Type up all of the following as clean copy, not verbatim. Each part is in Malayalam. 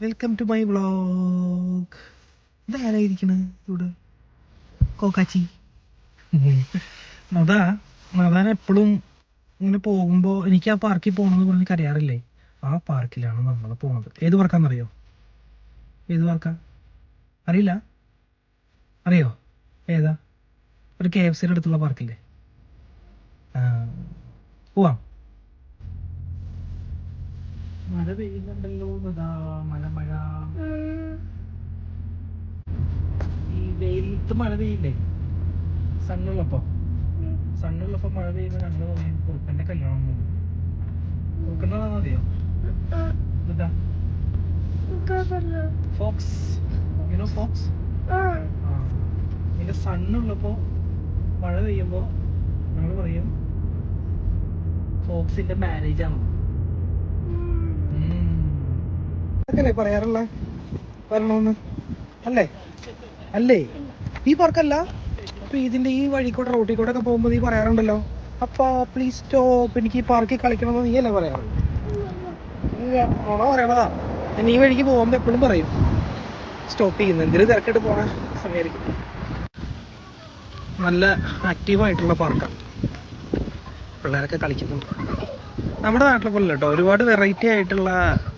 Welcome to my vlog. ഇതാരായിരിക്കണ് ഇവിടെ? കോക്കാച്ചി. നദാൻ എപ്പോഴും ഇങ്ങനെ പോകുമ്പോൾ എനിക്ക് ആ പാർക്കിൽ പോകണമെന്ന് പറഞ്ഞ് കരയാറില്ലേ? ആ പാർക്കിലാണ് നമ്മൾ പോണത്. ഏത് പാർക്കാണെന്നറിയോ? ഏത് പാർക്കാ? അറിയില്ല? അറിയോ ഏതാ? ഒരു KFCയുടെ അടുത്തുള്ള പാർക്കില്ലേ? പോവാം. മഴ പെയ്യുന്നുണ്ടല്ലോ. മഴ മഴ. ഈ വെയിലത്ത് മഴ പെയ്യില്ലേ? സണ്ണുള്ളപ്പോ മഴ പെയ്യുമ്പോൾ ഞങ്ങൾ പറയും കുറുക്കൻ്റെ കല്യാണം പോകും. കുറുക്കൻ്റെതാണെന്ന് അറിയോ? എന്താ ഫോക്സ്? You know Fox? ഇതിന്റെ സണ്ണുള്ളപ്പോ മഴ പെയ്യുമ്പോ ഞങ്ങൾ പറയും ഫോക്സിന്റെ മാരേജ് ആണ് പറയാറുള്ള. വരണമെന്ന് അല്ലേ? അല്ലേ? ഈ പാർക്കല്ല. അപ്പൊ ഇതിന്റെ ഈ വഴി കൂടെ റോട്ടിൽ കൂടെ ഒക്കെ പോകുമ്പോ നീ പറയാറുണ്ടല്ലോ, അപ്പാ പ്ലീസ് സ്റ്റോപ്പ്, എനിക്ക് ഈ പാർക്കിൽ കളിക്കണമെന്ന് നീ അല്ലേ പറയാറ്? പറയണതാ. നീ വഴിക്ക് പോകുമ്പോ എപ്പോഴും പറയും സ്റ്റോപ്പ് ചെയ്യുന്നത്. എന്തിനു തിരക്കിട്ട് പോണ സമയമായിരിക്കും. നല്ല ആക്റ്റീവായിട്ടുള്ള പാർക്കാണ്, പിള്ളേരൊക്കെ കളിക്കുന്നുണ്ട്. നമ്മുടെ നാട്ടിലെ പോലെ കേട്ടോ, ഒരുപാട് വെറൈറ്റി ആയിട്ടുള്ള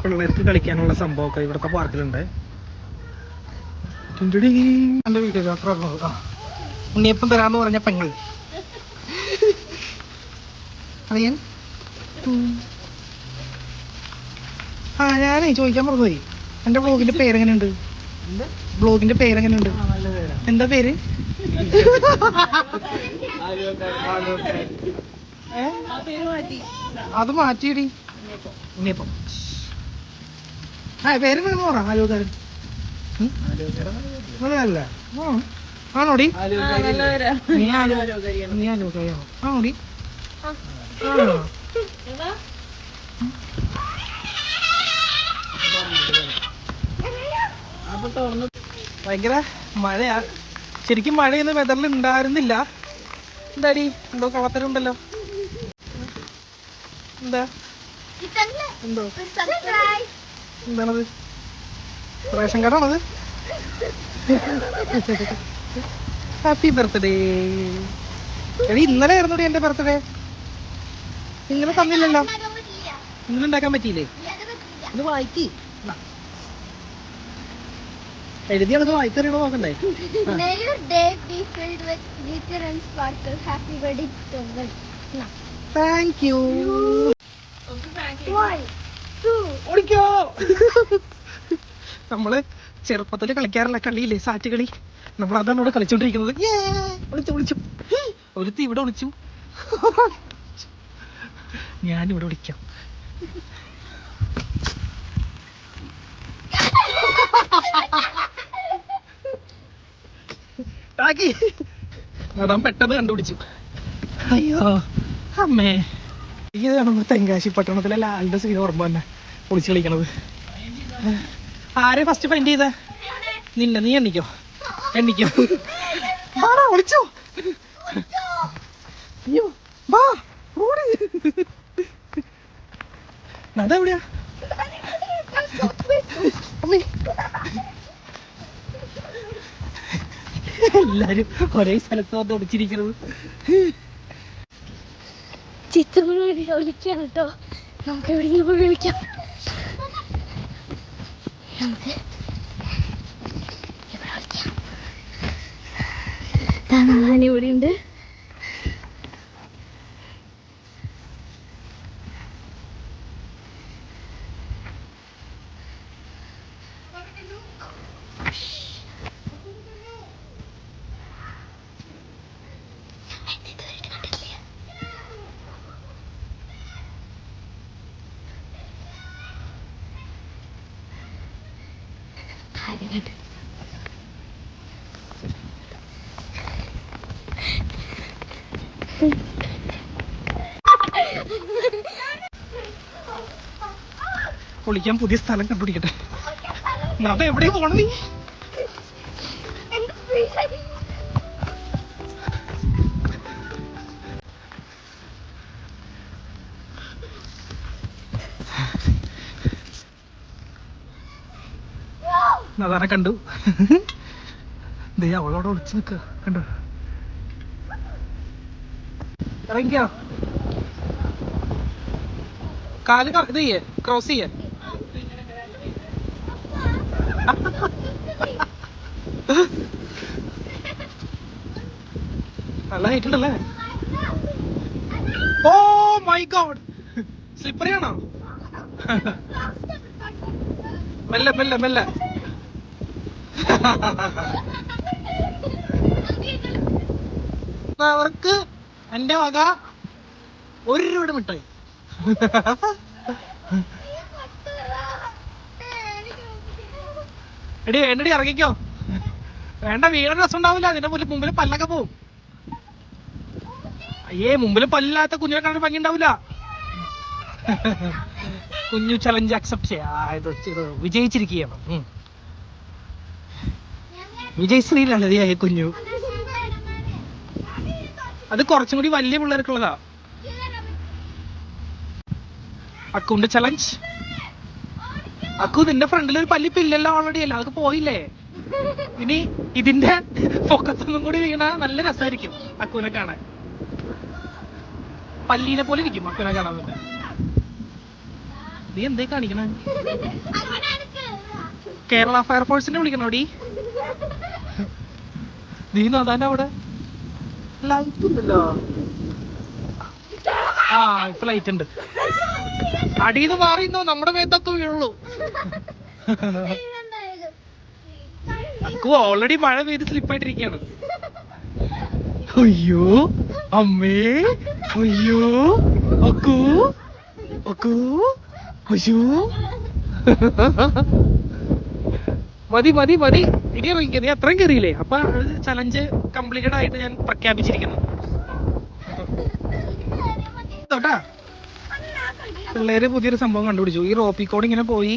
പിള്ളേർക്ക് കളിക്കാനുള്ള സംഭവമൊക്കെ ഇവിടുത്തെ പാർക്കിലുണ്ട്. എൻ്റെ വീട്ടിൽ ഉണ്ണിയപ്പം തരാന്ന് പറഞ്ഞ പെങ്ങൾ അറിയാൻ. ഞാനേ ചോദിക്കാൻ മറന്നുപോയി, എൻ്റെ ബ്ലോഗിന്റെ പേരെങ്ങനെയുണ്ട്? ബ്ലോഗിന്റെ പേരെങ്ങനെയുണ്ട്? എന്താ പേര്? അത് മാറ്റിയിടി. ഉണ്ണിയപ്പം. പേരെങ്ങനെ പറ? ആലോചന അല്ല ആണോടി? നീ ആലോചനോ? ആണോടി? ഭയങ്കര മഴയാ. ശരിക്കും മഴയൊന്നും വെതറിൽ ഉണ്ടായിരുന്നില്ല. എന്താടി എന്തോ കളത്തരുണ്ടല്ലോ? എന്താ എന്തോ എന്താണത്? റേഷൻ കാർഡാണത്? Happy birthday. എടി ഇന്നലെ ആയിരുന്നോടി എന്റെ ബർത്ത്ഡേ. ഇന്നലെ തന്നില്ലല്ലോ. ഇന്നലെ ഉണ്ടാക്കാൻ പറ്റിയില്ലേ? ഇത് വായിക്കി എഴുതിയാണത് വായിക്കറിയണോ നോക്കണ്ടേ? Thank you. ഓടിക്കോ. നമ്മള് ചെറുപ്പത്തില് കളിക്കാറില്ല കളിയില്ലേ, സാറ്റ് കളി. നമ്മൾ അതാണ് ഇവിടെ കളിച്ചോണ്ടിരിക്കുന്നത്. വിളിച്ചു ഒരുത്തി ഇവിടെ വിളിച്ചു, ഞാനിവിടെ വിളിക്കാം. അതാ പെട്ടെന്ന് കണ്ടുപിടിച്ചു. അയ്യോ അമ്മേ. ഇതാണ് തെങ്കാശി പട്ടണത്തിലെ ലാലിന്റെ സീൻ ഓർമ്മ തന്നെ, പൊളിച്ച് കളിക്കണത്. ആരെ ഫസ്റ്റ് ഫൈൻഡ് ചെയ്ത? നിന്നെ. നീ എണ്ണിക്കോ. വിളിച്ചോ. അയ്യോ വാ ഓടി. അതെവിടെയാ? എല്ലാരും ഒരേ സ്ഥലത്ത് വന്ന് ഒളിച്ചിരിക്കുന്നത്. ചിത്രം വിളിക്കാണ് കേട്ടോ. നമുക്ക് എവിടെയെങ്കിലും പോയി വിളിക്കാം. നമുക്ക് ഇവിടെ ഉണ്ട്. പൊളിക്കാൻ പുതിയ സ്ഥലം കണ്ടുപിടിക്കട്ടെ. അത് എവിടെയാ പോണ നീ? നദാനെ കണ്ടു. ദേ അവളോട് ഒളിച്ചു നിൽക്കുക കണ്ടോ. ഇറങ്ങിക്കോ, കാല് ഇത് ചെയ്യേ, ക്രോസ് ചെയ്യേ. നല്ല ഹൈറ്റ് ഉണ്ടല്ലേ. ഓ മൈ ഗോഡ്, സ്ലിപ്പറി ആണോ? മെല്ലെ മെല്ലെ മെല്ലെ. അവർക്ക് എന്റെ വക 1 രൂപയുടെ മിഠായി. എടി വേണ്ടടി ഇറങ്ങിക്കോ. വേണ്ട, വീടിന് രസം ഉണ്ടാവില്ല. അതിന്റെ മുമ്പിൽ പല്ലൊക്കെ പോവും. അയ്യേ, മുമ്പിൽ പല്ലില്ലാത്ത കുഞ്ഞിനെ കാണാൻ ഭംഗി ഉണ്ടാവില്ല. കുഞ്ഞു ചലഞ്ച് അക്സെപ്റ്റ് ചെയ്യാ. വിജയിച്ചിരിക്കുകയാണ്. വിജയ് ശ്രീലളിതയായ കുഞ്ഞു. അത് കുറച്ചും കൂടി വലിയ പിള്ളേർക്കുള്ളതാ. അക്കുന്റെ ചലഞ്ച്. അക്കു, നിന്റെ ഫ്രണ്ടിൽ ഒരു പല്ലിപ്പ് ഇല്ലല്ലോ ഓൾറെഡി അല്ല, അതൊക്കെ പോയില്ലേ. ഇനി ഇതിന്റെ പൊക്കത്തൊന്നും കൂടി വീണ നല്ല രസമായിരിക്കും അക്കുവിനെ കാണാൻ. പല്ലീനെ പോലെ ഇരിക്കും അക്കുവിനെ കാണാൻ തന്നെ. നീ എന്തേ കാണിക്കണ? കേരള ഫയർഫോഴ്സിനെ വിളിക്കണോടി. നീ നദാന്റെ അവിടെ ലൈറ്റ് ഉണ്ടല്ലോ. ആ, ഇപ്പൊ ലൈറ്റ് ഉണ്ട്. അടിയിൽ മാറിയെന്നോ നമ്മുടെ മേത്തൊക്കെ വീഴുള്ളൂ. അക്കു ഓൾറെഡി മഴ പെയ്ത് സ്ലിപ്പായിട്ടിരിക്കുകയാണ്. അയ്യോ അമ്മേ, അയ്യോ അക്കു, അക്കു, അയ്യോ. മതി മതി മതി, ഇനി ഇറങ്ങിക്ക. നീ അത്രയും കയറിയില്ലേ? അപ്പൊ ചലഞ്ച് കംപ്ലീറ്റഡ് ആയിട്ട് ഞാൻ പ്രഖ്യാപിച്ചിരിക്കുന്നു. തൊട്ടാ പിള്ളേര് പുതിയൊരു സംഭവം കണ്ടുപിടിച്ചു. ഈ റോപ്പിക്കോട് ഇങ്ങനെ പോയി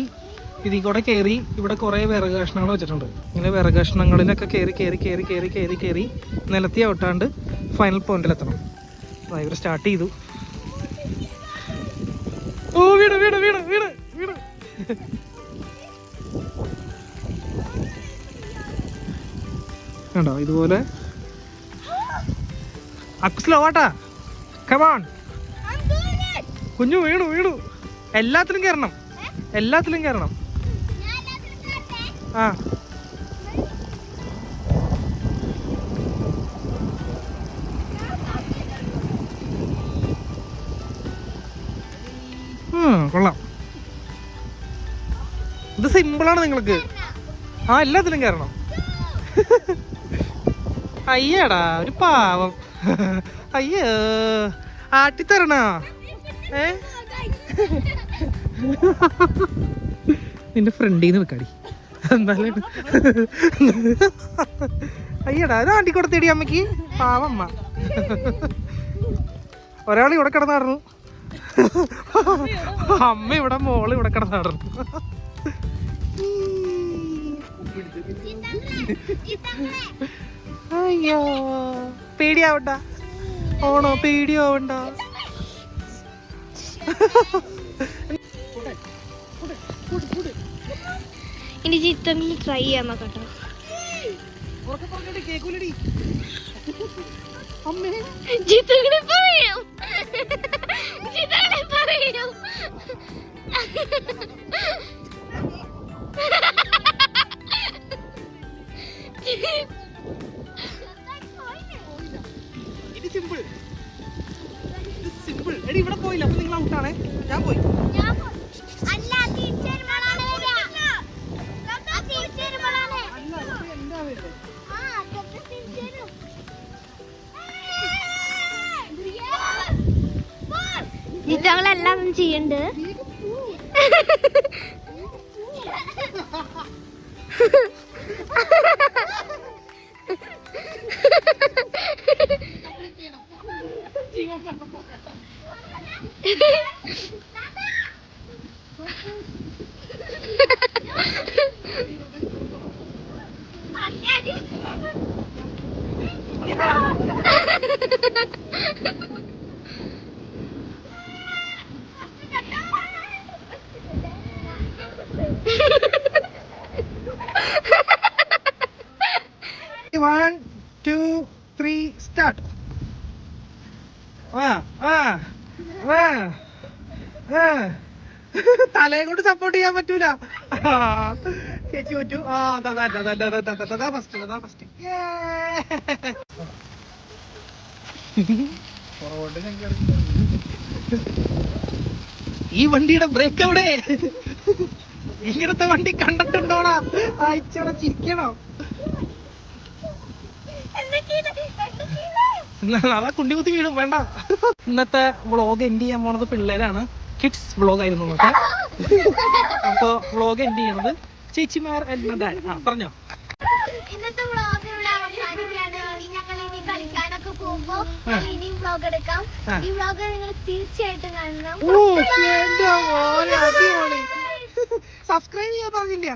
ഇതിൽ കൂടെ കയറി ഇവിടെ കുറെ വിറക് കഷ്ണങ്ങൾ വെച്ചിട്ടുണ്ട്. ഇങ്ങനെ വിറക് കഷ്ണങ്ങളിലൊക്കെ കയറി കയറി കയറി കയറി കയറി കയറി നിലത്തി ഔട്ടാണ്ട് ഫൈനൽ പോയിന്റിലെത്തണം. ഇവർ സ്റ്റാർട്ട് ചെയ്തു. ഓ വീട് വീട് വീട് വീട് വീട്. കണ്ടോ ഇതുപോലെ. സ്ലോ ആട്ടാ, കമോൺ. കുഞ്ഞു വീണു വീണു. എല്ലാത്തിലും കയറണം, എല്ലാത്തിലും കയറണം. ആ കൊള്ളാം. ഇത് സിമ്പിളാണ് നിങ്ങൾക്ക്. ആ, എല്ലാത്തിലും കയറണം. അയ്യടാ ഒരു പാവം. അയ്യോ, ആട്ടിത്തരണോ? നിന്റെ ഫ്രണ്ടീന്ന് വെക്കാടി. എന്നാലും അയ്യടാ, ഇത് ആട്ടിക്കൊടുത്തേടി അമ്മക്ക്. പാവമ്മ. ഒരാൾ ഇവിടെ കിടന്നാടുന്നു, അമ്മ ഇവിടെ, മോള് ഇവിടെ കിടന്നാടുന്നു. അയ്യോ, പേടിയാവണ്ട. ഓണോ, പേടിയാവണ്ട. ഇനി ചിത്രം ട്രൈ ചെയ്യാൻ നോക്കട്ടോ. ചിത്രങ്ങളെ പറയും, ചിത്രങ്ങളെ പറയും. ഇത് സിമ്പിൾ, ഇത് സിമ്പിൾ. എടി ഇവിടെ പോയില്ല, അപ്പൊ നിങ്ങൾ ഔട്ടാണേ. ഞാൻ പോയി. ചിത്രങ്ങളെല്ലാം ചെയ്യണ്ട്. 1 2 3 സ്റ്റാർട്ട്. തലയെ കൊണ്ട് സപ്പോർട്ട് ചെയ്യാൻ പറ്റൂല. ചേച്ചി പറ്റൂ. ഫസ്റ്റ്. ഈ വണ്ടിയുടെ ബ്രേക്ക് എവിടെ? ഇങ്ങനത്തെ വണ്ടി കണ്ടിട്ടുണ്ടോടാ? അയച്ചോടെ ചിരിക്കണോ? അതാ കുണ്ടി കുത്തി വീടും വേണ്ട. ഇന്നത്തെ വ്ളോഗ് എൻഡ് ചെയ്യാൻ പോണത് പിള്ളേരാണ്. കിഡ്സ് വ്ളോഗ് ആയിരുന്നു ഇന്നത്തെ. അപ്പൊ വ്ളോഗ് എൻഡ് ചെയ്യണത് ചേച്ചിമാർ എന്നതാണ്. പറഞ്ഞോ. ഇന്നത്തെ വ്ളോഗ് ഇവിടെ അവസാനിക്കുകയാണ്. ഞങ്ങൾ ഇനി കളിക്കാനൊക്കെ പോകുമ്പോ ഇനിയും വ്ളോഗ് എടുക്കാം. ഈ വ്ളോഗ് നിങ്ങൾ തീർച്ചയായിട്ടും കാണണം. സബ്സ്ക്രൈബ് ചെയ്യാൻ പറഞ്ഞില്ല.